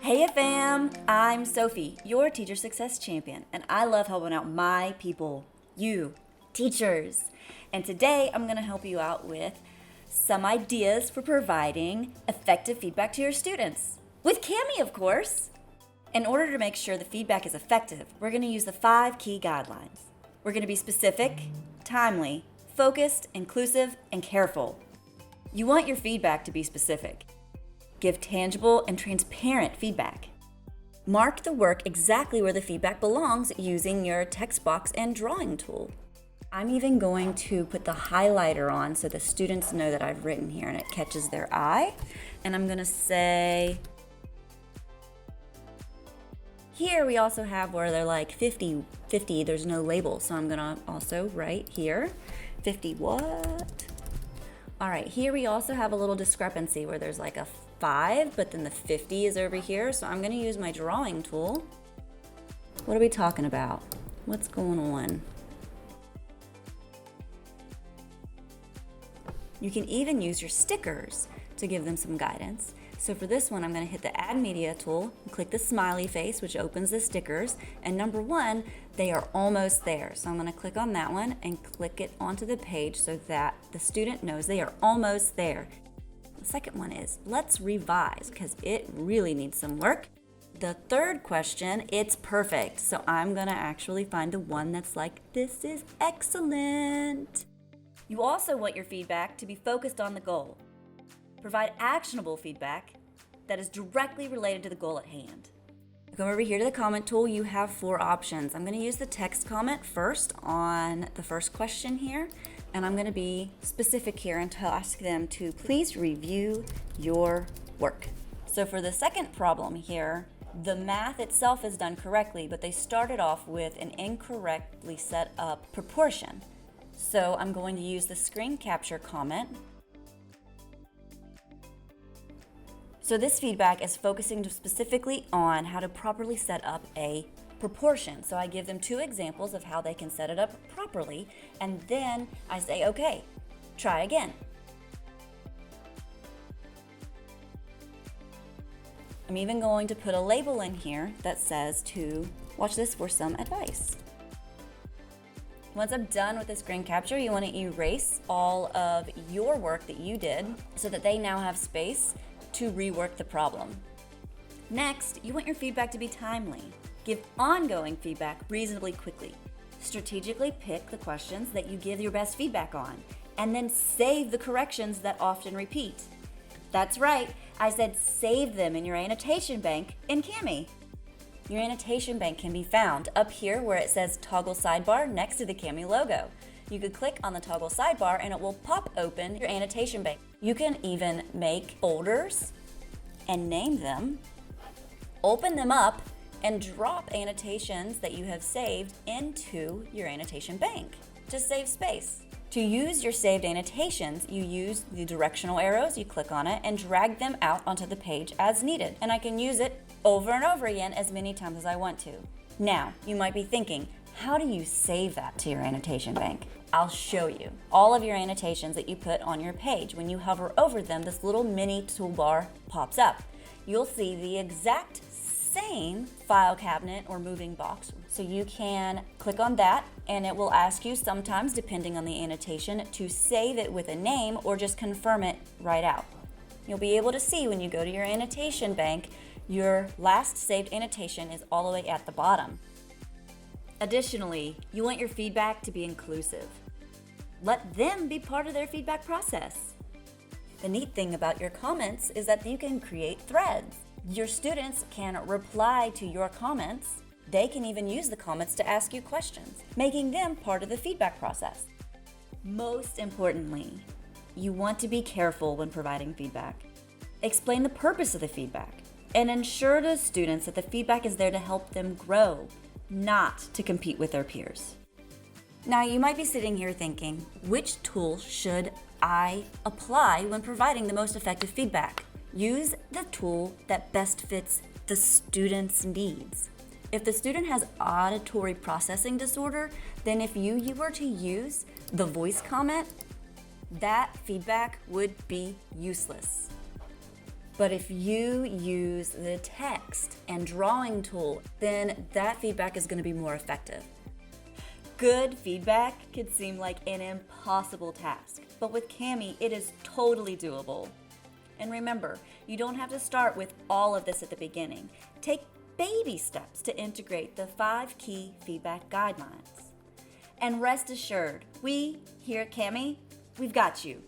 Hey fam, I'm Sophie, your teacher success champion, and I love helping out my people, you, teachers. And today I'm going to help you out with some ideas for providing effective feedback to your students. With Cami, of course. In order to make sure the feedback is effective, we're going to use the 5 key guidelines. We're going to be specific, timely, focused, inclusive, and careful. You want your feedback to be specific. Give tangible and transparent feedback. Mark the work exactly where the feedback belongs using your text box and drawing tool. I'm even going to put the highlighter on so the students know that I've written here and it catches their eye. And I'm going to say, here we also have where they're like 50, there's no label. So I'm going to also write here, 50 what? All right, here we also have a little discrepancy where there's like a 5, but then the 50 is over here. So I'm gonna use my drawing tool. What are we talking about? What's going on? You can even use your stickers to give them some guidance. So for this one, I'm gonna hit the Add Media tool and click the smiley face, which opens the stickers. And number 1, they are almost there. So I'm gonna click on that one and click it onto the page so that the student knows they are almost there. The second one is, let's revise, because it really needs some work. The third question, it's perfect. So I'm gonna actually find the one that's like, this is excellent. You also want your feedback to be focused on the goal. Provide actionable feedback that is directly related to the goal at hand. Come over here to the comment tool, you have 4 options. I'm going to use the text comment first on the first question here, and I'm going to be specific here and to ask them to please review your work. So for the second problem here, the math itself is done correctly, but they started off with an incorrectly set up proportion. So I'm going to use the screen capture comment. So this feedback is focusing specifically on how to properly set up a proportion. So I give them 2 examples of how they can set it up properly, and then I say, okay, try again. I'm even going to put a label in here that says to watch this for some advice. Once I'm done with the screen capture, you want to erase all of your work that you did so that they now have space to rework the problem. Next, you want your feedback to be timely. Give ongoing feedback reasonably quickly. Strategically pick the questions that you give your best feedback on, and then save the corrections that often repeat. That's right, I said save them in your annotation bank in Cami. Your annotation bank can be found up here where it says toggle sidebar next to the Cami logo. You could click on the toggle sidebar and it will pop open your annotation bank. You can even make folders and name them, open them up, and drop annotations that you have saved into your annotation bank to save space. To use your saved annotations, you use the directional arrows, you click on it, and drag them out onto the page as needed. And I can use it over and over again as many times as I want to. Now, you might be thinking, how do you save that to your annotation bank? I'll show you. All of your annotations that you put on your page, when you hover over them, this little mini toolbar pops up. You'll see the exact same file cabinet or moving box. So you can click on that and it will ask you sometimes, depending on the annotation, to save it with a name or just confirm it right out. You'll be able to see when you go to your annotation bank, your last saved annotation is all the way at the bottom. Additionally, you want your feedback to be inclusive. Let them be part of their feedback process. The neat thing about your comments is that you can create threads. Your students can reply to your comments. They can even use the comments to ask you questions, making them part of the feedback process. Most importantly, you want to be careful when providing feedback. Explain the purpose of the feedback and ensure to students that the feedback is there to help them grow, not to compete with their peers. Now you might be sitting here thinking, which tool should I apply when providing the most effective feedback? Use the tool that best fits the student's needs. If the student has auditory processing disorder, then if you were to use the voice comment, that feedback would be useless. But if you use the text and drawing tool, then that feedback is going to be more effective. Good feedback could seem like an impossible task, but with Kami, it is totally doable. And remember, you don't have to start with all of this at the beginning. Take baby steps to integrate the 5 key feedback guidelines. And rest assured, we here at Kami, we've got you.